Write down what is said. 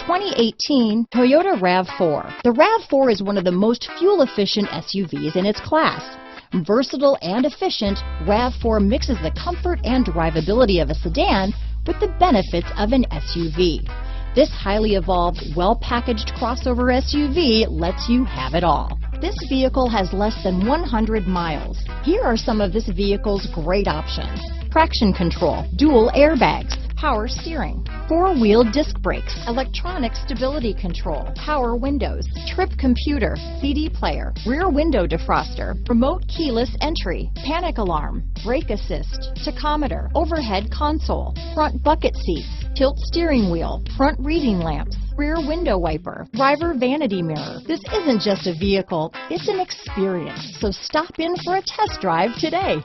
2018 Toyota RAV4. The RAV4 is one of the most fuel-efficient SUVs in its class. Versatile and efficient, RAV4 mixes the comfort and drivability of a sedan with the benefits of an SUV. This highly evolved, well-packaged crossover SUV lets you have it all. This vehicle has less than 100 miles. Here are some of this vehicle's great options: traction control, dual airbags, power steering, four-wheel disc brakes, electronic stability control, power windows, trip computer, CD player, rear window defroster, remote keyless entry, panic alarm, brake assist, tachometer, overhead console, front bucket seats, tilt steering wheel, front reading lamps, rear window wiper, driver vanity mirror. This isn't just a vehicle, it's an experience. So stop in for a test drive today.